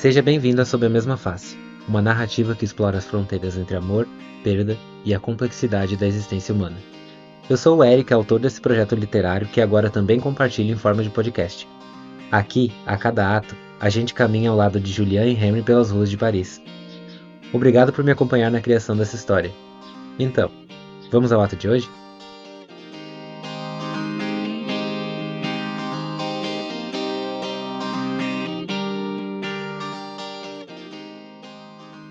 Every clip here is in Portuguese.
Seja bem-vindo a Sob a Mesma Face, uma narrativa que explora as fronteiras entre amor, perda e a complexidade da existência humana. Eu sou o Eric, autor desse projeto literário que agora também compartilho em forma de podcast. Aqui, a cada ato, a gente caminha ao lado de Julian e Henry pelas ruas de Paris. Obrigado por me acompanhar na criação dessa história. Então, vamos ao ato de hoje?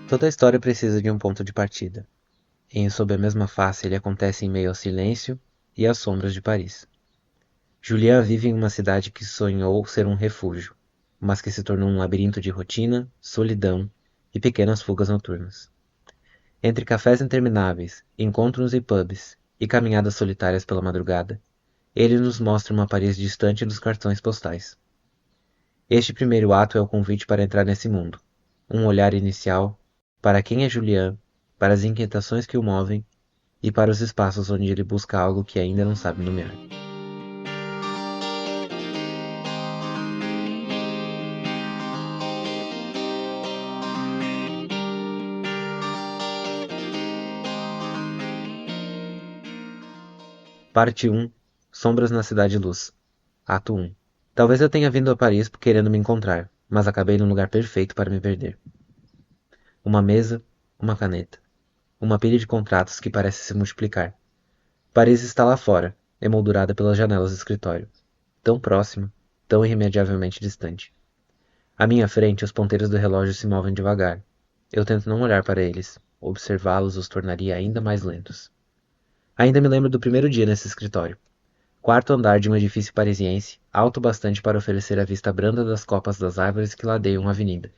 Toda história precisa de um ponto de partida. Em Sob a Mesma Face, ele acontece em meio ao silêncio e às sombras de Paris. Julian vive em uma cidade que sonhou ser um refúgio, mas que se tornou um labirinto de rotina, solidão e pequenas fugas noturnas. Entre cafés intermináveis, encontros e pubs, e caminhadas solitárias pela madrugada, ele nos mostra uma Paris distante dos cartões postais. Este primeiro ato é o convite para entrar nesse mundo, um olhar inicial para quem é Julian, para as inquietações que o movem e para os espaços onde ele busca algo que ainda não sabe nomear. Parte 1. Sombras na Cidade Luz. Ato 1. Talvez eu tenha vindo a Paris querendo me encontrar, mas acabei num lugar perfeito para me perder. Uma mesa, uma caneta. Uma pilha de contratos que parece se multiplicar. Paris está lá fora, emoldurada pelas janelas do escritório. Tão próxima, tão irremediavelmente distante. À minha frente, os ponteiros do relógio se movem devagar. Eu tento não olhar para eles. Observá-los os tornaria ainda mais lentos. Ainda me lembro do primeiro dia nesse escritório. Quarto andar de um edifício parisiense, alto bastante para oferecer a vista branda das copas das árvores que ladeiam a avenida.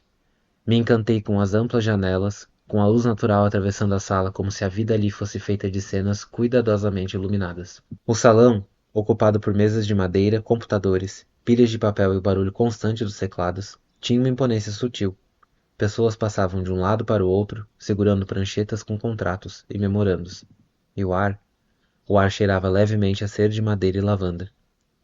Me encantei com as amplas janelas, com a luz natural atravessando a sala como se a vida ali fosse feita de cenas cuidadosamente iluminadas. O salão, ocupado por mesas de madeira, computadores, pilhas de papel e o barulho constante dos teclados, tinha uma imponência sutil. Pessoas passavam de um lado para o outro, segurando pranchetas com contratos e memorandos. E o ar cheirava levemente a cera de madeira e lavanda.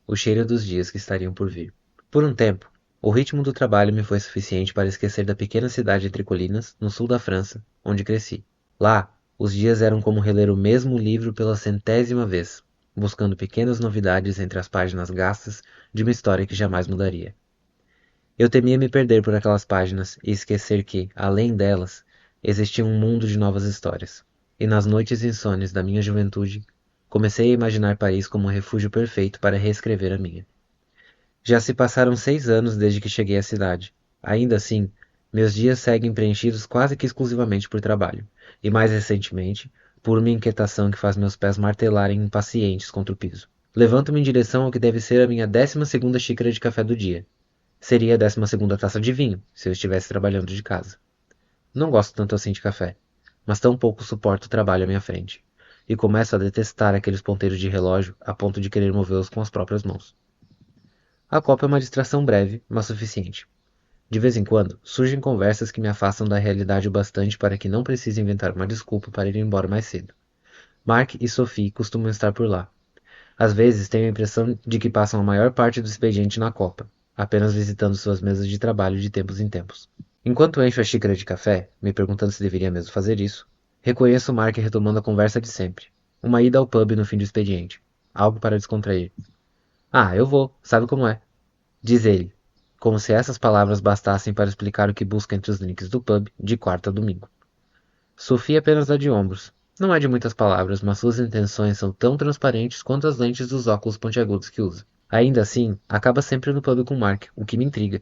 O cheiro dos dias que estariam por vir. Por um tempo, o ritmo do trabalho me foi suficiente para esquecer da pequena cidade entre colinas, no sul da França, onde cresci. Lá, os dias eram como reler o mesmo livro pela 100ª vez, buscando pequenas novidades entre as páginas gastas de uma história que jamais mudaria. Eu temia me perder por aquelas páginas e esquecer que, além delas, existia um mundo de novas histórias. E nas noites insones da minha juventude, comecei a imaginar Paris como um refúgio perfeito para reescrever a minha. Já se passaram 6 anos desde que cheguei à cidade. Ainda assim, meus dias seguem preenchidos quase que exclusivamente por trabalho, e mais recentemente, por uma inquietação que faz meus pés martelarem impacientes contra o piso. Levanto-me em direção ao que deve ser a minha 12ª xícara de café do dia. Seria a 12ª taça de vinho, se eu estivesse trabalhando de casa. Não gosto tanto assim de café, mas tão pouco suporto o trabalho à minha frente, e começo a detestar aqueles ponteiros de relógio a ponto de querer movê-los com as próprias mãos. A copa é uma distração breve, mas suficiente. De vez em quando, surgem conversas que me afastam da realidade o bastante para que não precise inventar uma desculpa para ir embora mais cedo. Mark e Sophie costumam estar por lá. Às vezes tenho a impressão de que passam a maior parte do expediente na copa, apenas visitando suas mesas de trabalho de tempos em tempos. Enquanto encho a xícara de café, me perguntando se deveria mesmo fazer isso, reconheço Mark retomando a conversa de sempre. Uma ida ao pub no fim do expediente. Algo para descontrair. Ah, eu vou, sabe como é? Diz ele, como se essas palavras bastassem para explicar o que busca entre os drinks do pub de quarta a domingo. Sophie apenas dá de ombros. Não é de muitas palavras, mas suas intenções são tão transparentes quanto as lentes dos óculos pontiagudos que usa. Ainda assim, acaba sempre no pub com Mark, o que me intriga.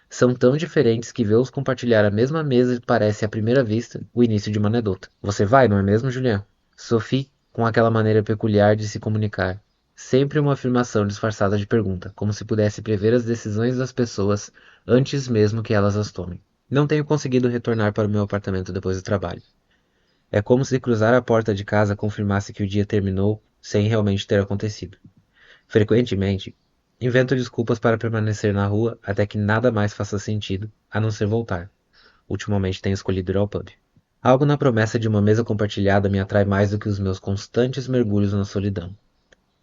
São tão diferentes que vê-los compartilhar a mesma mesa parece, à primeira vista, o início de uma anedota. Você vai, não é mesmo, Julian? Sophie, com aquela maneira peculiar de se comunicar. Sempre uma afirmação disfarçada de pergunta, como se pudesse prever as decisões das pessoas antes mesmo que elas as tomem. Não tenho conseguido retornar para o meu apartamento depois do trabalho. É como se cruzar a porta de casa confirmasse que o dia terminou sem realmente ter acontecido. Frequentemente, invento desculpas para permanecer na rua até que nada mais faça sentido, a não ser voltar. Ultimamente tenho escolhido ir ao pub. Algo na promessa de uma mesa compartilhada me atrai mais do que os meus constantes mergulhos na solidão.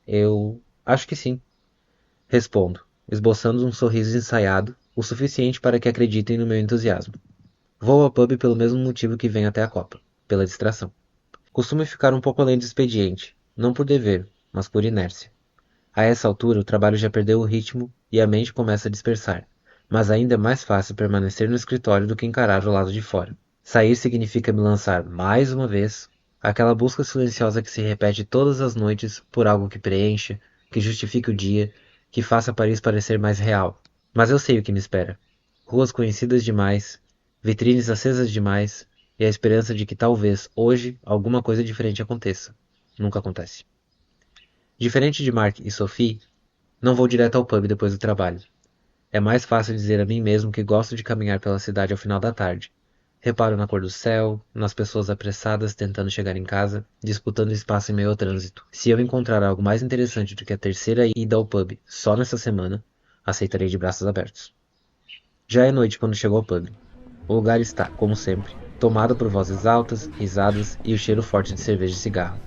Eu acho que sim. Respondo, esboçando um sorriso ensaiado o suficiente para que acreditem no meu entusiasmo. Vou ao pub pelo mesmo motivo que venho até a Copa, pela distração. Costumo ficar um pouco além do expediente, não por dever, mas por inércia. A essa altura, o trabalho já perdeu o ritmo e a mente começa a dispersar, mas ainda é mais fácil permanecer no escritório do que encarar o lado de fora. Sair significa me lançar mais uma vez, aquela busca silenciosa que se repete todas as noites por algo que preencha, que justifique o dia, que faça Paris parecer mais real. Mas eu sei o que me espera. Ruas conhecidas demais, vitrines acesas demais e a esperança de que talvez hoje alguma coisa diferente aconteça. Nunca acontece. Diferente de Mark e Sophie, não vou direto ao pub depois do trabalho. É mais fácil dizer a mim mesmo que gosto de caminhar pela cidade ao final da tarde. Reparo na cor do céu, nas pessoas apressadas tentando chegar em casa, disputando espaço em meio ao trânsito. Se eu encontrar algo mais interessante do que a terceira ida ao pub só nessa semana, aceitarei de braços abertos. Já é noite quando chego ao pub. O lugar está, como sempre, tomado por vozes altas, risadas e o cheiro forte de cerveja e cigarro.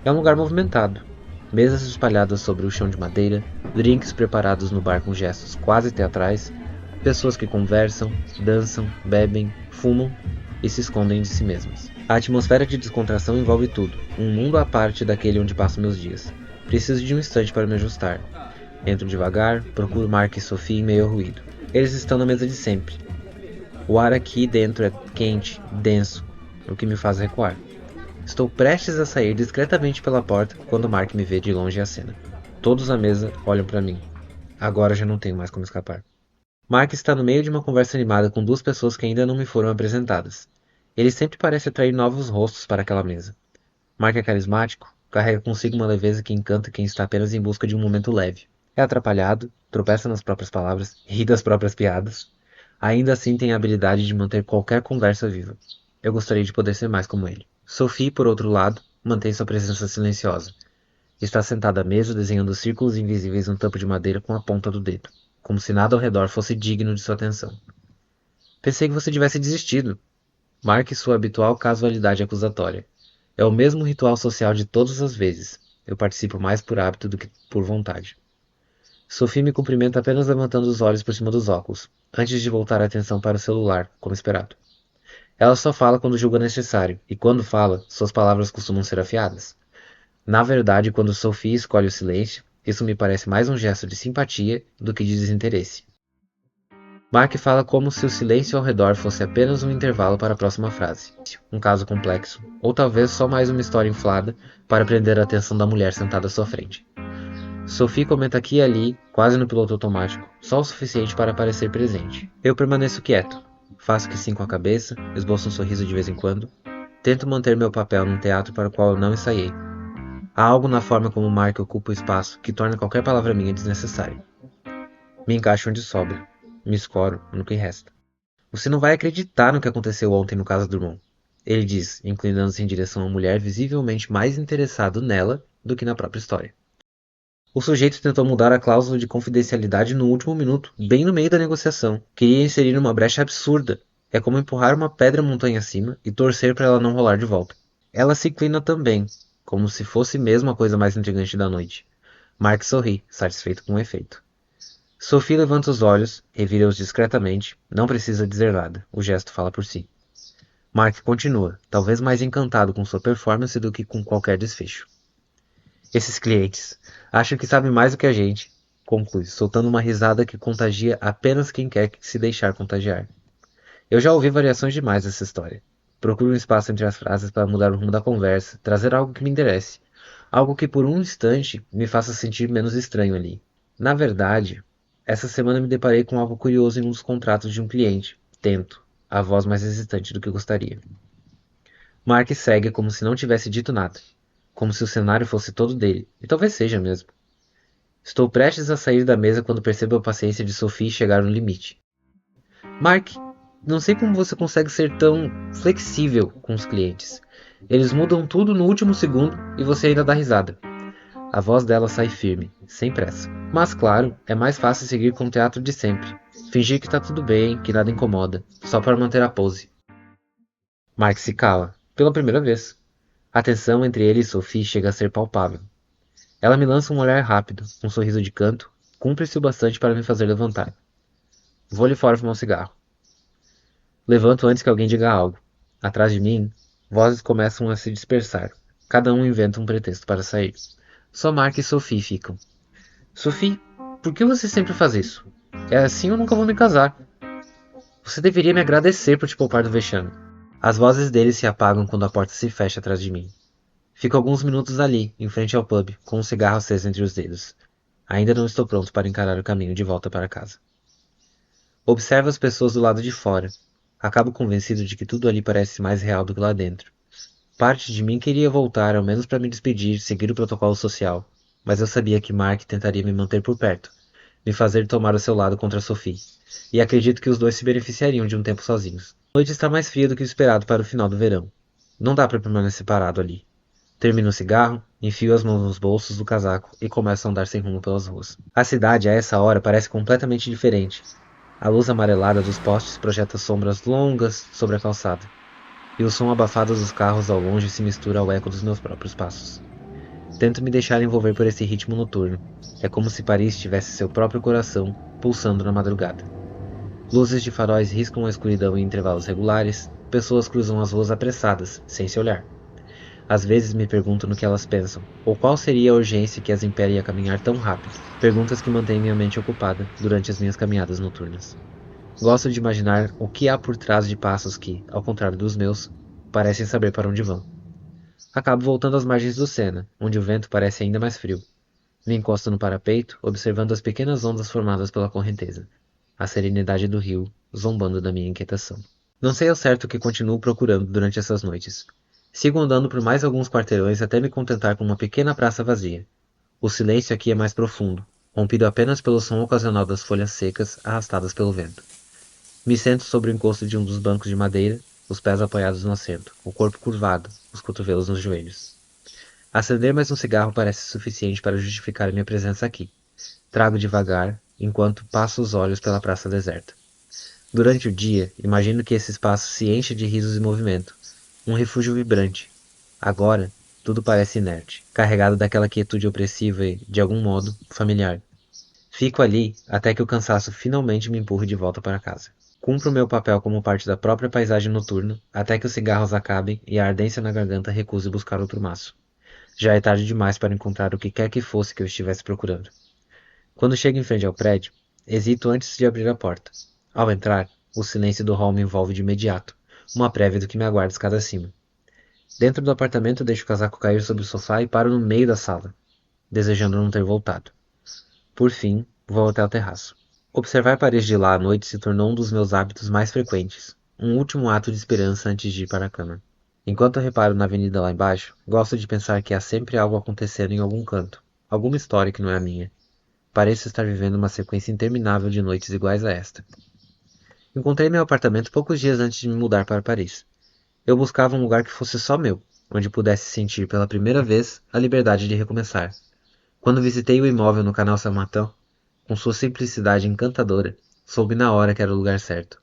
É um lugar movimentado. Mesas espalhadas sobre o chão de madeira, drinks preparados no bar com gestos quase teatrais, pessoas que conversam, dançam, bebem, fumam e se escondem de si mesmas. A atmosfera de descontração envolve tudo, um mundo à parte daquele onde passo meus dias. Preciso de um instante para me ajustar. Entro devagar, procuro Mark e Sophie em meio ao ruído. Eles estão na mesa de sempre. O ar aqui dentro é quente, denso, o que me faz recuar. Estou prestes a sair discretamente pela porta quando Mark me vê de longe e acena. Todos à mesa olham para mim. Agora já não tenho mais como escapar. Mark está no meio de uma conversa animada com duas pessoas que ainda não me foram apresentadas. Ele sempre parece atrair novos rostos para aquela mesa. Mark é carismático, carrega consigo uma leveza que encanta quem está apenas em busca de um momento leve. É atrapalhado, tropeça nas próprias palavras, ri das próprias piadas. Ainda assim tem a habilidade de manter qualquer conversa viva. Eu gostaria de poder ser mais como ele. Sophie, por outro lado, mantém sua presença silenciosa. Está sentada à mesa desenhando círculos invisíveis no tampo de madeira com a ponta do dedo, como se nada ao redor fosse digno de sua atenção. Pensei que você tivesse desistido. Marque sua habitual casualidade acusatória. É o mesmo ritual social de todas as vezes. Eu participo mais por hábito do que por vontade. Sophie me cumprimenta apenas levantando os olhos por cima dos óculos, antes de voltar a atenção para o celular, como esperado. Ela só fala quando julga necessário, e quando fala, suas palavras costumam ser afiadas. Na verdade, quando Sophie escolhe o silêncio, isso me parece mais um gesto de simpatia do que de desinteresse. Mark fala como se o silêncio ao redor fosse apenas um intervalo para a próxima frase. Um caso complexo, ou talvez só mais uma história inflada para prender a atenção da mulher sentada à sua frente. Sophie comenta aqui e ali, quase no piloto automático, só o suficiente para parecer presente. Eu permaneço quieto, faço que sim com a cabeça, esboço um sorriso de vez em quando, tento manter meu papel num teatro para o qual eu não ensaiei. Há algo na forma como Mark ocupa o espaço que torna qualquer palavra minha desnecessária. Me encaixo onde sobra, me escoro no que resta. Você não vai acreditar no que aconteceu ontem no caso do irmão, ele diz, inclinando-se em direção à mulher visivelmente mais interessado nela do que na própria história. O sujeito tentou mudar a cláusula de confidencialidade no último minuto, bem no meio da negociação. Queria inserir uma brecha absurda. É como empurrar uma pedra montanha acima e torcer para ela não rolar de volta. Ela se inclina também, como se fosse mesmo a coisa mais intrigante da noite. Mark sorri, satisfeito com o efeito. Sophie levanta os olhos, revira-os discretamente. Não precisa dizer nada, o gesto fala por si. Mark continua, talvez mais encantado com sua performance do que com qualquer desfecho. Esses clientes acham que sabem mais do que a gente, conclui, soltando uma risada que contagia apenas quem quer se deixar contagiar. Eu já ouvi variações demais dessa história. Procuro um espaço entre as frases para mudar o rumo da conversa, trazer algo que me interesse. Algo que por um instante me faça sentir menos estranho ali. Na verdade, essa semana me deparei com algo curioso em um dos contratos de um cliente. Tento, a voz mais hesitante do que gostaria. Mark segue como se não tivesse dito nada, como se o cenário fosse todo dele, e talvez seja mesmo. Estou prestes a sair da mesa quando percebo a paciência de Sophie chegar no limite. Mark, não sei como você consegue ser tão flexível com os clientes. Eles mudam tudo no último segundo e você ainda dá risada. A voz dela sai firme, sem pressa. Mas claro, é mais fácil seguir com o teatro de sempre. Fingir que tá tudo bem, que nada incomoda, só para manter a pose. Mark se cala, pela primeira vez. A tensão entre ele e Sophie chega a ser palpável. Ela me lança um olhar rápido, um sorriso de canto, cúmplice o bastante para me fazer levantar. Vou ali fora fumar um cigarro. Levanto antes que alguém diga algo. Atrás de mim, vozes começam a se dispersar. Cada um inventa um pretexto para sair. Só Mark e Sophie ficam. Sophie, por que você sempre faz isso? É assim eu nunca vou me casar. Você deveria me agradecer por te poupar do vexame. As vozes deles se apagam quando a porta se fecha atrás de mim. Fico alguns minutos ali, em frente ao pub, com um cigarro aceso entre os dedos. Ainda não estou pronto para encarar o caminho de volta para casa. Observo as pessoas do lado de fora. Acabo convencido de que tudo ali parece mais real do que lá dentro. Parte de mim queria voltar, ao menos para me despedir, seguir o protocolo social. Mas eu sabia que Mark tentaria me manter por perto, me fazer tomar o seu lado contra Sophie. E acredito que os dois se beneficiariam de um tempo sozinhos. A noite está mais fria do que o esperado para o final do verão. Não dá para permanecer parado ali. Termino o cigarro, enfio as mãos nos bolsos do casaco e começo a andar sem rumo pelas ruas. A cidade, a essa hora, parece completamente diferente. A luz amarelada dos postes projeta sombras longas sobre a calçada, e o som abafado dos carros ao longe se mistura ao eco dos meus próprios passos. Tento me deixar envolver por esse ritmo noturno. É como se Paris tivesse seu próprio coração pulsando na madrugada. Luzes de faróis riscam a escuridão em intervalos regulares, pessoas cruzam as ruas apressadas, sem se olhar. Às vezes me pergunto no que elas pensam, ou qual seria a urgência que as impele a caminhar tão rápido. Perguntas que mantêm minha mente ocupada durante as minhas caminhadas noturnas. Gosto de imaginar o que há por trás de passos que, ao contrário dos meus, parecem saber para onde vão. Acabo voltando às margens do Sena, onde o vento parece ainda mais frio. Me encosto no parapeito, observando as pequenas ondas formadas pela correnteza. A serenidade do rio, zombando da minha inquietação. Não sei ao certo o que continuo procurando durante essas noites. Sigo andando por mais alguns quarteirões até me contentar com uma pequena praça vazia. O silêncio aqui é mais profundo, rompido apenas pelo som ocasional das folhas secas arrastadas pelo vento. Me sento sobre o encosto de um dos bancos de madeira, os pés apoiados no assento, o corpo curvado, os cotovelos nos joelhos. Acender mais um cigarro parece suficiente para justificar minha presença aqui. Trago devagar, enquanto passo os olhos pela praça deserta. Durante o dia, imagino que esse espaço se enche de risos e movimento. Um refúgio vibrante. Agora, tudo parece inerte, carregado daquela quietude opressiva e, de algum modo, familiar. Fico ali até que o cansaço finalmente me empurre de volta para casa. Cumpro meu papel como parte da própria paisagem noturna, até que os cigarros acabem e a ardência na garganta recuse buscar outro maço. Já é tarde demais para encontrar o que quer que fosse que eu estivesse procurando. Quando chego em frente ao prédio, hesito antes de abrir a porta. Ao entrar, o silêncio do hall me envolve de imediato, uma prévia do que me aguarda escada acima. Dentro do apartamento, deixo o casaco cair sobre o sofá e paro no meio da sala, desejando não ter voltado. Por fim, vou até o terraço. Observar Paris de lá à noite se tornou um dos meus hábitos mais frequentes, um último ato de esperança antes de ir para a cama. Enquanto eu reparo na avenida lá embaixo, gosto de pensar que há sempre algo acontecendo em algum canto, alguma história que não é a minha. Pareço estar vivendo uma sequência interminável de noites iguais a esta. Encontrei meu apartamento poucos dias antes de me mudar para Paris. Eu buscava um lugar que fosse só meu, onde pudesse sentir pela primeira vez a liberdade de recomeçar. Quando visitei o imóvel no canal Saint-Martin, com sua simplicidade encantadora, soube na hora que era o lugar certo.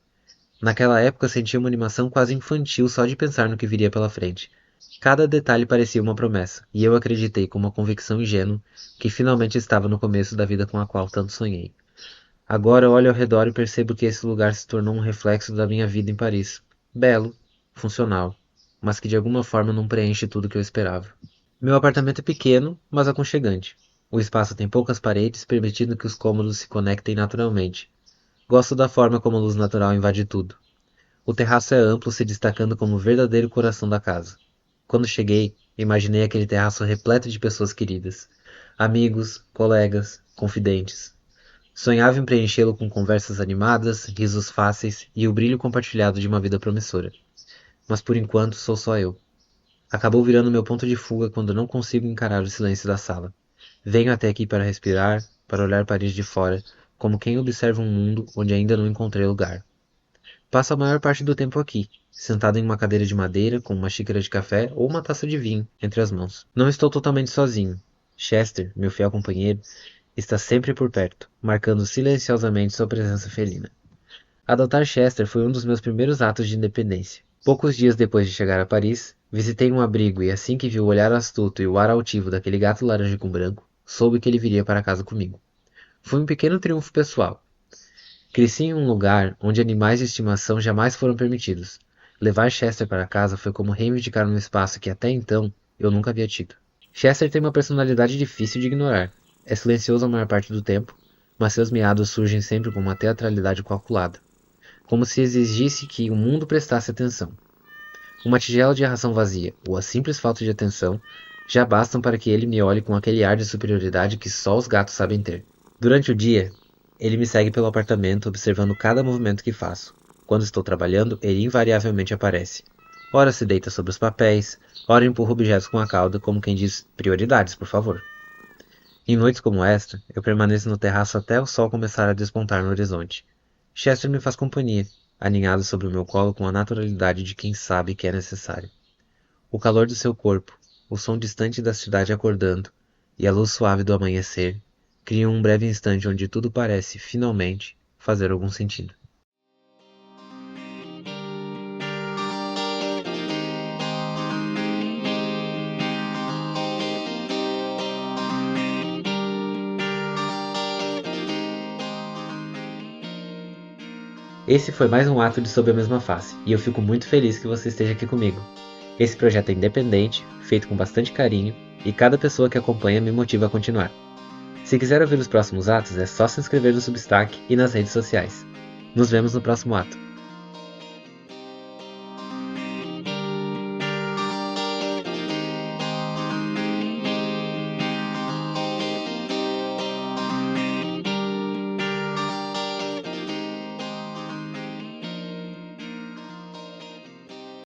Naquela época sentia uma animação quase infantil só de pensar no que viria pela frente. Cada detalhe parecia uma promessa, e eu acreditei com uma convicção ingênua que finalmente estava no começo da vida com a qual tanto sonhei. Agora olho ao redor e percebo que esse lugar se tornou um reflexo da minha vida em Paris. Belo, funcional, mas que de alguma forma não preenche tudo o que eu esperava. Meu apartamento é pequeno, mas aconchegante. O espaço tem poucas paredes, permitindo que os cômodos se conectem naturalmente. Gosto da forma como a luz natural invade tudo. O terraço é amplo, se destacando como o verdadeiro coração da casa. Quando cheguei, imaginei aquele terraço repleto de pessoas queridas. Amigos, colegas, confidentes. Sonhava em preenchê-lo com conversas animadas, risos fáceis e o brilho compartilhado de uma vida promissora. Mas por enquanto sou só eu. Acabou virando meu ponto de fuga quando não consigo encarar o silêncio da sala. Venho até aqui para respirar, para olhar Paris de fora, como quem observa um mundo onde ainda não encontrei lugar. Passo a maior parte do tempo aqui, sentado em uma cadeira de madeira, com uma xícara de café ou uma taça de vinho entre as mãos. Não estou totalmente sozinho. Chester, meu fiel companheiro, está sempre por perto, marcando silenciosamente sua presença felina. Adotar Chester foi um dos meus primeiros atos de independência. Poucos dias depois de chegar a Paris, visitei um abrigo e assim que vi o olhar astuto e o ar altivo daquele gato laranja com branco, soube que ele viria para casa comigo. Foi um pequeno triunfo pessoal. Cresci em um lugar onde animais de estimação jamais foram permitidos. Levar Chester para casa foi como reivindicar um espaço que até então eu nunca havia tido. Chester tem uma personalidade difícil de ignorar. É silencioso a maior parte do tempo, mas seus miados surgem sempre com uma teatralidade calculada, como se exigisse que o mundo prestasse atenção. Uma tigela de ração vazia, ou a simples falta de atenção, já bastam para que ele me olhe com aquele ar de superioridade que só os gatos sabem ter. Durante o dia, ele me segue pelo apartamento observando cada movimento que faço. Quando estou trabalhando, ele invariavelmente aparece. Ora se deita sobre os papéis, ora empurra objetos com a cauda, como quem diz prioridades, por favor. Em noites como esta, eu permaneço no terraço até o sol começar a despontar no horizonte. Chester me faz companhia, aninhado sobre o meu colo com a naturalidade de quem sabe que é necessário. O calor do seu corpo, o som distante da cidade acordando e a luz suave do amanhecer criam um breve instante onde tudo parece, finalmente, fazer algum sentido. Esse foi mais um ato de Sob a Mesma Face, e eu fico muito feliz que você esteja aqui comigo. Esse projeto é independente, feito com bastante carinho, e cada pessoa que acompanha me motiva a continuar. Se quiser ouvir os próximos atos, é só se inscrever no Substack e nas redes sociais. Nos vemos no próximo ato.